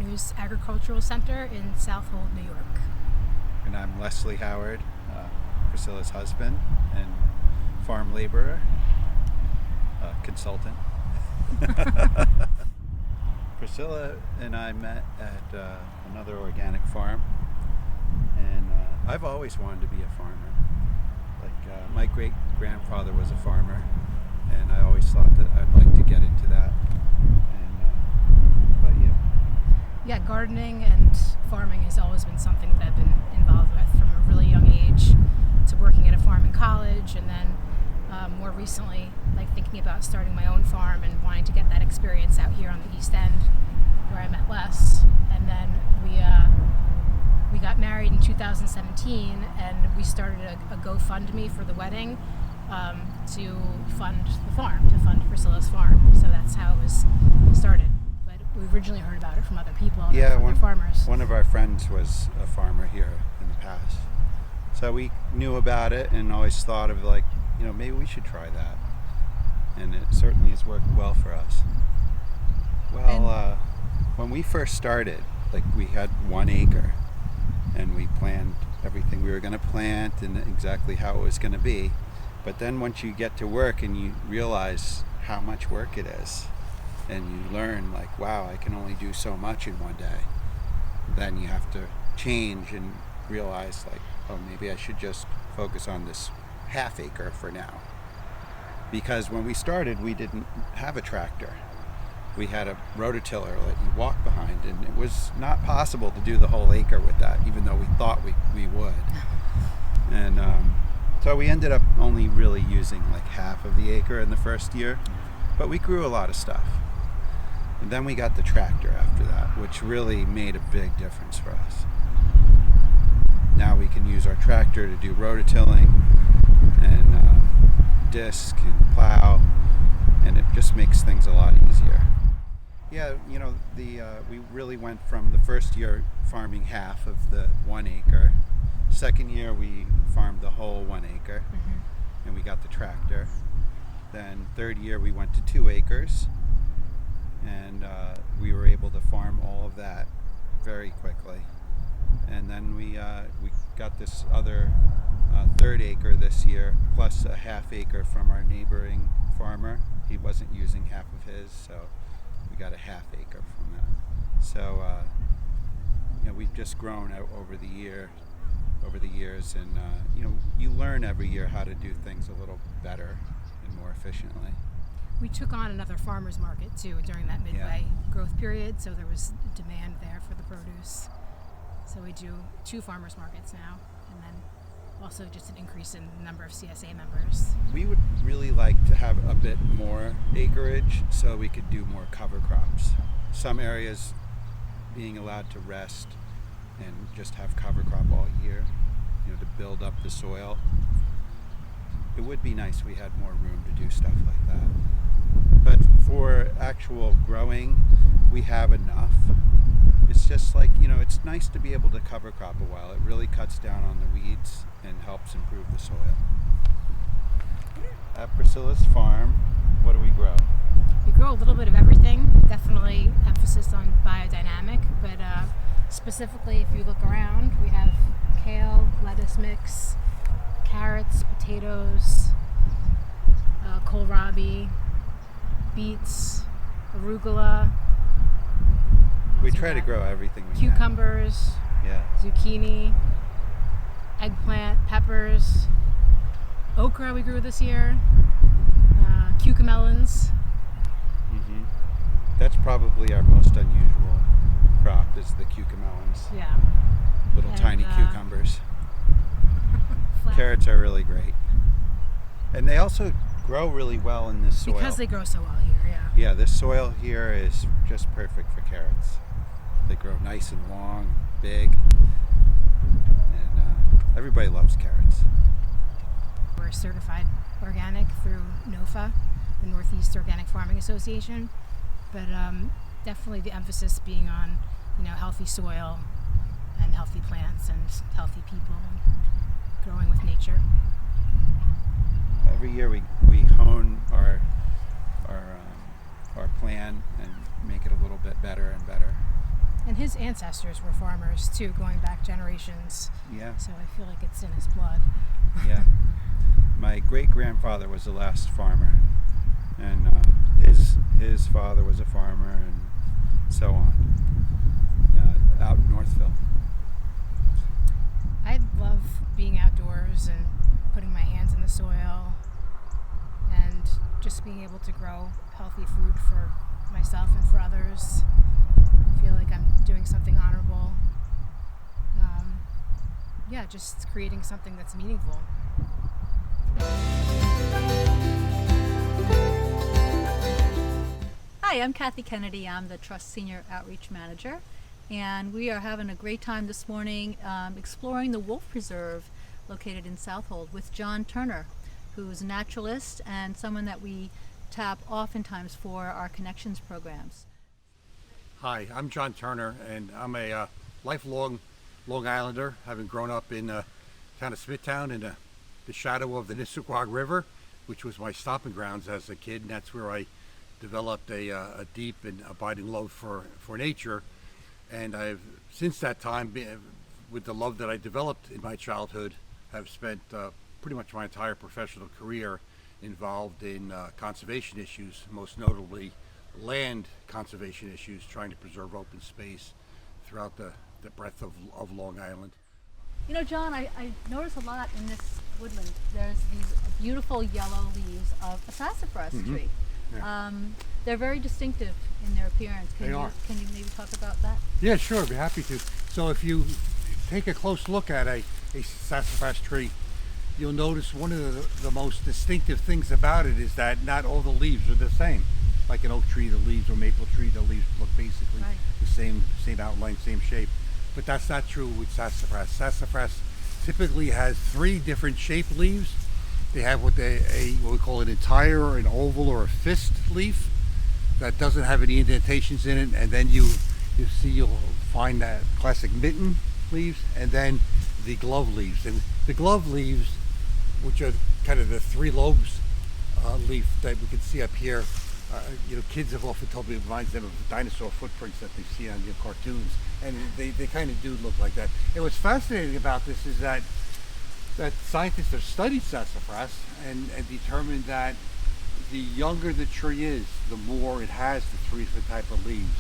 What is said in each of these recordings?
News Agricultural Center in Southold, New York. And I'm Leslie Howard, Priscilla's husband and farm laborer, consultant. Priscilla and I met at another organic farm, and I've always wanted to be a farmer. Like my great-grandfather was a farmer, and I always thought that I'd like to get into that. But yeah, gardening and farming has always been something that I've been involved with from a really young age, to working at a farm in college, and then more recently, like thinking about starting my own farm and wanting to get that experience out here on the East End, where I met Les. And then we got married in 2017, and we started a GoFundMe for the wedding to fund the farm, to fund Priscilla's farm. So that's how it was started. But we originally heard about it from other people, other farmers. One of our friends was a farmer here in the past. So we knew about it and always thought of maybe we should try that. And it certainly has worked well for us. Well, when we first started, we had 1 acre, and we planned everything we were going to plant and exactly how it was going to be. But then once you get to work and you realize how much work it is, and you learn wow, I can only do so much in one day, then you have to change and realize oh, maybe I should just focus on this ½ acre for now. Because when we started, we didn't have a tractor. We had a rototiller that you walk behind, and it was not possible to do the whole acre with that, even though we thought we would. And so we ended up only really using half of the acre in the first year, but we grew a lot of stuff. And then we got the tractor after that, which really made a big difference for us. Now we can use our tractor to do rototilling and disc and plow, and it just makes things a lot easier. Yeah, we really went from the first year farming half of the 1 acre. Second year we farmed the whole 1 acre, and we got the tractor. Then third year we went to 2 acres, and we were able to farm all of that very quickly. And then we got this other 3rd acre this year, plus a ½ acre from our neighboring farmer. He wasn't using half of his, so we got a ½ acre from that. So we've just grown out over the years, and you learn every year how to do things a little better and more efficiently. We took on another farmers market too during that midway growth period, so there was demand there for the produce. So we do 2 farmers markets now, and then also just an increase in the number of CSA members. We would really like to have a bit more acreage so we could do more cover crops. Some areas being allowed to rest and just have cover crop all year, to build up the soil. It would be nice if we had more room to do stuff like that. But for actual growing, we have enough. It's just it's nice to be able to cover crop a while. It really cuts down on the weeds and helps improve the soil. At Priscilla's farm, what do we grow? We grow a little bit of everything, definitely emphasis on biodynamic, but specifically if you look around, we have kale, lettuce mix, carrots, potatoes, kohlrabi, beets, arugula. We try to grow everything we cucumbers, zucchini, eggplant, peppers, okra we grew this year, cucamelons. That's probably our most unusual crop, is the cucamelons. Yeah. Little tiny cucumbers. Carrots are really great. And they also grow really well in this soil. Because they grow so well here, yeah. Yeah, this soil here is just perfect for carrots. They grow nice and long, big, and everybody loves carrots. We're certified organic through NOFA, the Northeast Organic Farming Association, but definitely the emphasis being on healthy soil and healthy plants and healthy people and growing with nature. Every year we hone our plan and make it a little bit better and better. And And his ancestors were farmers too, going back generations. Yeah. So I feel like it's in his blood. Yeah. My great-grandfather was the last farmer, and his father was a farmer, and so on, out in Northville. I love being outdoors and putting my hands in the soil and just being able to grow healthy food for myself and for others. I feel like I'm doing something honorable. Just creating something that's meaningful. Hi, I'm Kathy Kennedy. I'm the Trust Senior Outreach Manager, and we are having a great time this morning exploring the Wolf Preserve located in Southold with John Turner, who's a naturalist and someone that we tap oftentimes for our Connections programs. Hi, I'm John Turner, and I'm a lifelong Long Islander, having grown up in the town of Smithtown in the shadow of the Nisququag River, which was my stomping grounds as a kid, and that's where I developed a deep and abiding love for nature. And I've, since that time, with the love that I developed in my childhood, have spent pretty much my entire professional career involved in conservation issues, most notably land conservation issues, trying to preserve open space throughout the breadth of Long Island. You know, John, I notice a lot in this woodland. There's these beautiful yellow leaves of a sassafras tree. Yeah. They're very distinctive in their appearance. They are. Can you maybe talk about that? Yeah, sure, I'd be happy to. So if you take a close look at a sassafras tree, you'll notice one of the most distinctive things about it is that not all the leaves are the same. Like an oak tree, the leaves, or maple tree, the leaves look basically the same outline, same shape. But that's not true with sassafras. Sassafras typically has 3 different shaped leaves. They have what we call an entire, an oval, or a fist leaf that doesn't have any indentations in it, and then you'll find that classic mitten leaves, and then the glove leaves. And the glove leaves, which are kind of the 3 lobes leaf that we can see up here, kids have often told me it reminds them of the dinosaur footprints that they see on cartoons, and they kind of do look like that. And what's fascinating about this is that scientists have studied sassafras and determined that the younger the tree is, the more it has the 3 different type of leaves.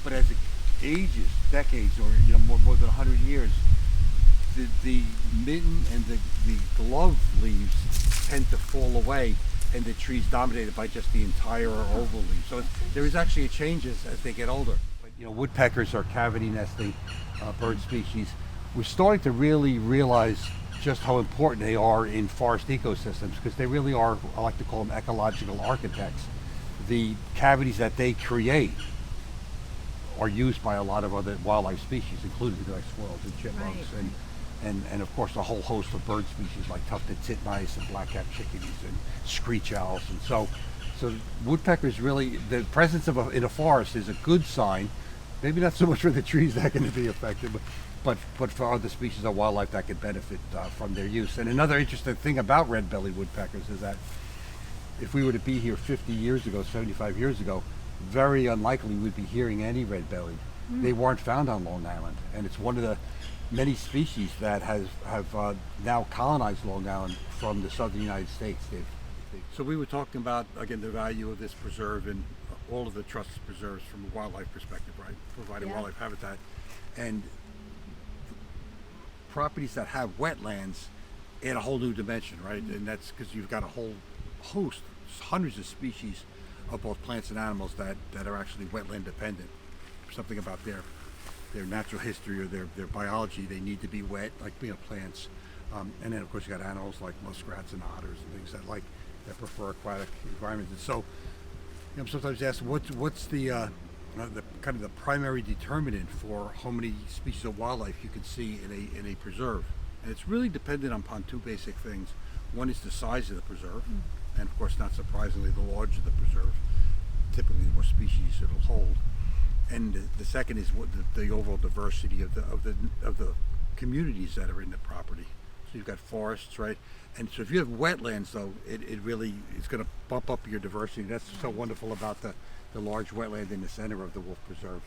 But as it ages, decades, or more than 100 years, the mitten and the glove leaves tend to fall away, and the tree's dominated by just the entire or oval leaf. So there is actually a change as they get older. But, woodpeckers are cavity nesting bird species. We're starting to really realize just how important they are in forest ecosystems, because they really are, I like to call them, ecological architects. The cavities that they create are used by a lot of other wildlife species, including like squirrels and chipmunks, and of course a whole host of bird species like tufted titmice and black-capped chickadees and screech owls. And so woodpeckers, really, the presence in a forest is a good sign. Maybe not so much for the trees that are going to be affected, but for other species of wildlife that could benefit from their use. And another interesting thing about red-bellied woodpeckers is that if we were to be here 50 years ago, 75 years ago, very unlikely we'd be hearing any red-bellied. They weren't found on Long Island, and it's one of the many species that have now colonized Long Island from the southern United States. So we were talking about, again, the value of this preserve and all of the trust preserves from a wildlife perspective, right? Providing wildlife habitat. And properties that have wetlands add a whole new dimension, right? And that's because you've got a whole host, hundreds of species of both plants and animals that are actually wetland dependent. Something about their natural history or their biology, they need to be wet, like plants. And then of course you got animals like muskrats and otters and things that prefer aquatic environments. And so I'm sometimes asked what's the kind of the primary determinant for how many species of wildlife you can see in a preserve. And it's really dependent upon 2 basic things. One is the size of the preserve, and of course, not surprisingly, the larger the preserve, typically the more species it'll hold. And the second is what the overall diversity of the communities that are in the property. So you've got forests, right? And so if you have wetlands, though, it really is going to bump up your diversity. That's so wonderful about the large wetland in the center of the Wolf Preserve.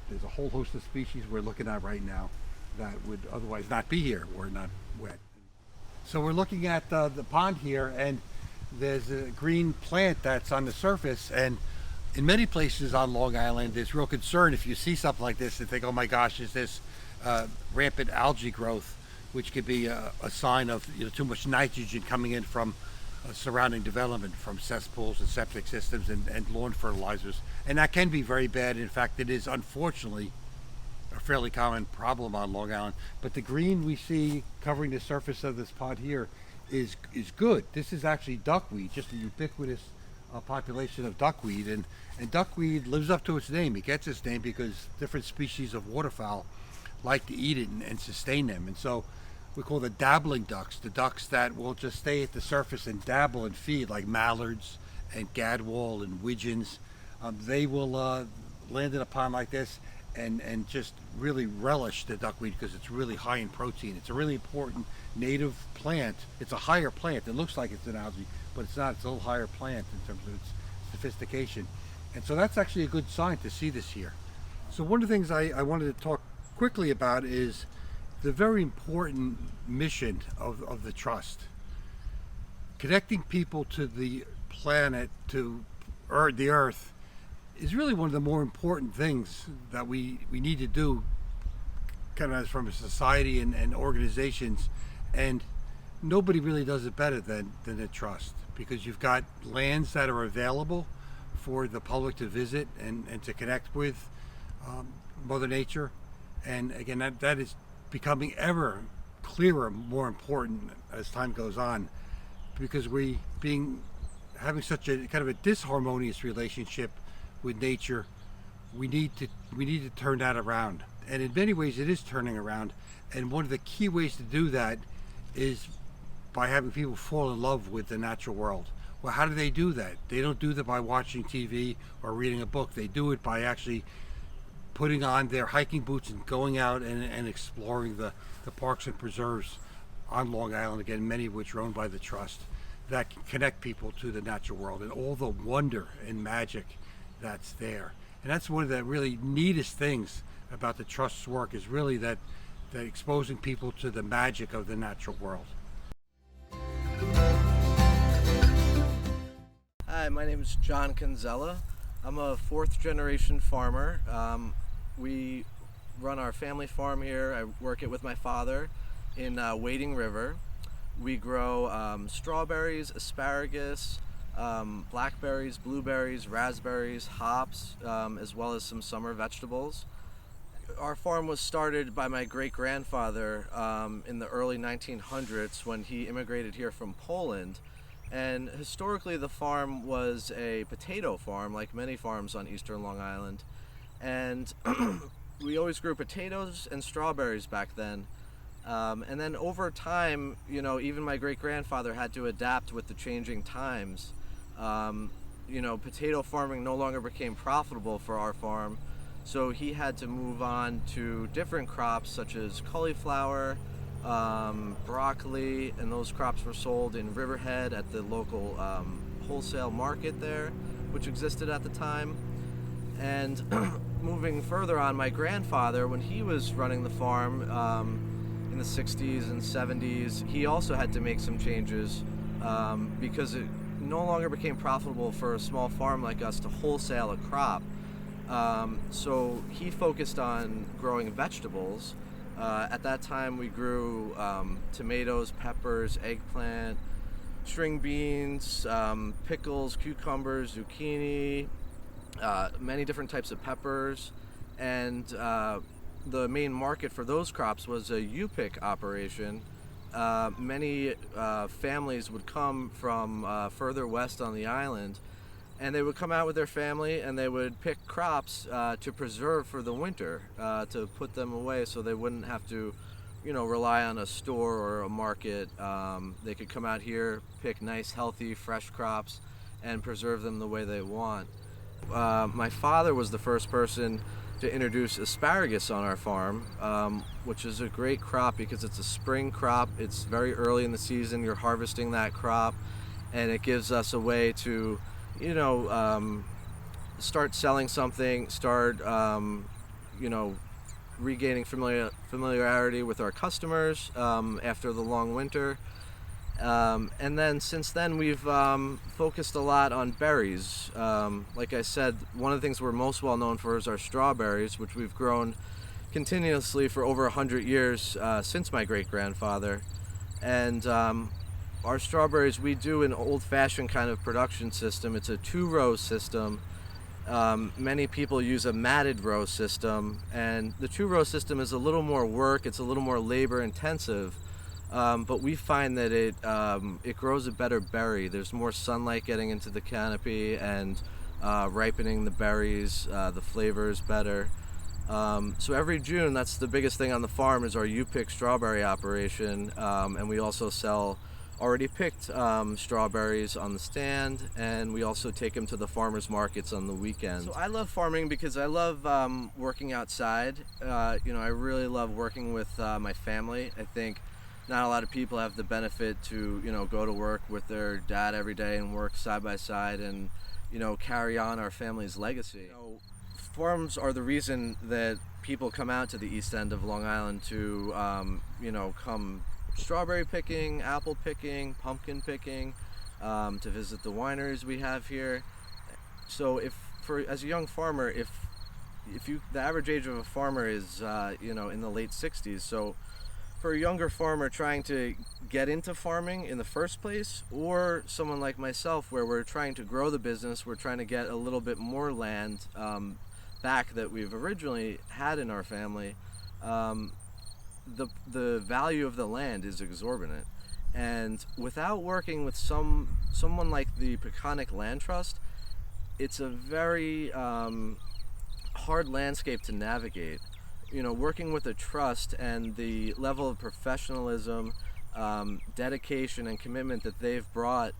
there's a whole host of species we're looking at right now that would otherwise not be here were not wet. So we're looking at the pond here, and there's a green plant that's on the surface, and in many places on Long Island there's real concern if you see something like this and think, oh my gosh, is this rampant algae growth, which could be a sign of too much nitrogen coming in from surrounding development, from cesspools and septic systems and lawn fertilizers. And that can be very bad. In fact, it is unfortunately a fairly common problem on Long Island. But the green we see covering the surface of this pond here is good. This is actually duckweed, just a ubiquitous population of duckweed, and duckweed lives up to its name. It gets its name because different species of waterfowl like to eat it and sustain them. And so we call the dabbling ducks, the ducks that will just stay at the surface and dabble and feed, like mallards and gadwall and widgeons. They will land in a pond like this and just really relish the duckweed because it's really high in protein. It's a really important native plant. It's a higher plant. It looks like it's an algae, but it's not. It's a little higher plant in terms of its sophistication. And so that's actually a good sign to see this here. So one of the things I wanted to talk quickly about is the very important mission of the Trust. Connecting people to the planet, to the earth, is really one of the more important things that we need to do kind of from a society and organizations, and nobody really does it better than the Trust, because you've got lands that are available for the public to visit and to connect with Mother Nature. And again, that is becoming ever clearer, more important as time goes on, because having such a kind of a disharmonious relationship with nature, we need to turn that around. And in many ways it is turning around, and one of the key ways to do that is by having people fall in love with the natural world. Well, how do they do that? They don't do that by watching TV or reading a book. They do it by actually putting on their hiking boots and going out and exploring the parks and preserves on Long Island, again, many of which are owned by the Trust, that can connect people to the natural world and all the wonder and magic that's there. And that's one of the really neatest things about the Trust's work, is really that exposing people to the magic of the natural world. Hi, my name is John Condzella. I'm a fourth generation farmer. We run our family farm here. I work it with my father in Wading River. We grow strawberries, asparagus, blackberries, blueberries, raspberries, hops, as well as some summer vegetables. Our farm was started by my great-grandfather in the early 1900s when he immigrated here from Poland. And historically the farm was a potato farm, like many farms on eastern Long Island. And we always grew potatoes and strawberries back then. And then over time, even my great-grandfather had to adapt with the changing times. Potato farming no longer became profitable for our farm, so he had to move on to different crops such as cauliflower, broccoli, and those crops were sold in Riverhead at the local wholesale market there, which existed at the time. And moving further on, my grandfather, when he was running the farm in the 60s and 70s, he also had to make some changes because it no longer became profitable for a small farm like us to wholesale a crop. So he focused on growing vegetables. At that time we grew tomatoes, peppers, eggplant, string beans, pickles, cucumbers, zucchini, many different types of peppers, and the main market for those crops was a U-pick operation. Many families would come from further west on the island, and they would come out with their family and they would pick crops to preserve for the winter, to put them away so they wouldn't have to rely on a store or a market. They could come out here, pick nice, healthy, fresh crops and preserve them the way they want. My father was the first person to introduce asparagus on our farm, which is a great crop because it's a spring crop. It's very early in the season. You're harvesting that crop, and it gives us a way to, start selling something, start regaining familiarity with our customers after the long winter. And then since then we've focused a lot on berries. Like I said, one of the things we're most well known for is our strawberries, which we've grown continuously for over 100 years since my great-grandfather. And our strawberries, we do an old-fashioned kind of production system. It's a 2-row system. Many people use a matted row system, and the 2-row system is a little more work, it's a little more labor intensive, but we find that it grows a better berry. There's more sunlight getting into the canopy and ripening the berries, the flavor is better. So every June, that's the biggest thing on the farm, is our U-Pick strawberry operation, and we also sell already picked strawberries on the stand, and we also take them to the farmers markets on the weekends. So I love farming because I love working outside. I really love working with my family. I think not a lot of people have the benefit to go to work with their dad every day and work side by side and carry on our family's legacy. Farms are the reason that people come out to the east end of Long Island to come strawberry picking, apple picking, pumpkin picking, to visit the wineries we have here. So as a young farmer, the average age of a farmer is in the late 60s. So for a younger farmer trying to get into farming in the first place, or someone like myself where we're trying to grow the business, we're trying to get a little bit more land back that we've originally had in our family, the value of the land is exorbitant, and without working with someone like the Peconic Land Trust, it's a very hard landscape to navigate. Working with a trust and the level of professionalism, dedication, and commitment that they've brought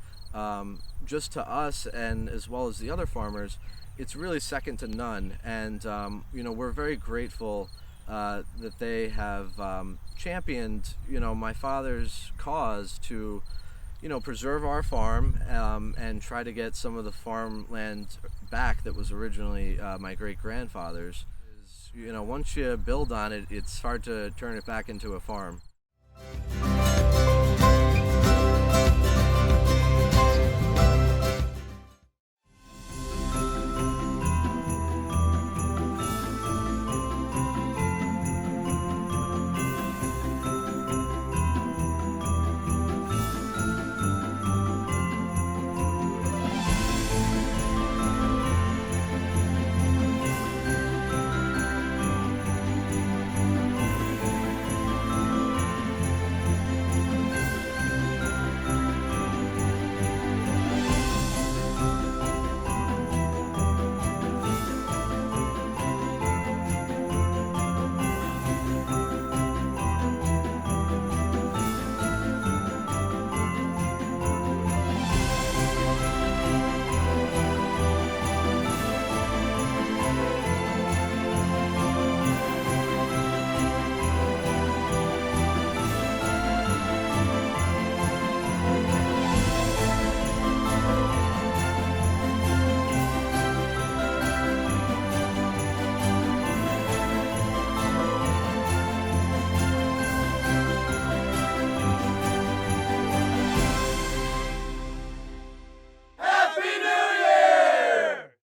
just to us and as well as the other farmers, it's really second to none. And we're very grateful that they have championed my father's cause to preserve our farm and try to get some of the farmland back that was originally my great-grandfather's. Once you build on it, it's hard to turn it back into a farm.